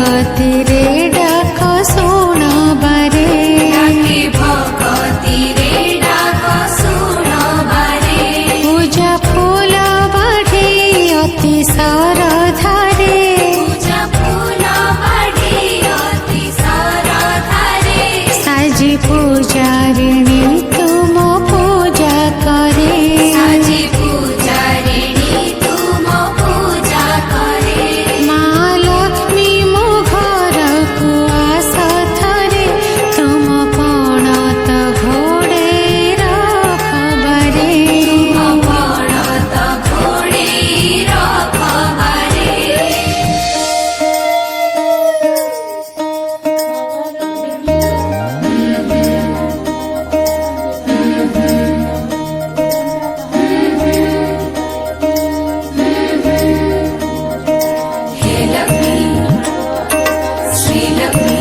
भगति रे डाक शुण बारे भगति रे डाक शुण बारे पूजा फूल बाढ़े अति सरधारे पूजा फूल बाढ़े अति सरधारे साजी पूजारिणी तुम पूजा करे साजी पूजारिणी तुम पूजा करे माँ लक्ष्मी मो घर को आस थरे तुम पण त घोड़े रखबारे तुम पण त घोड़े रखबारे हे लक्ष्मी श्री लक्ष्मी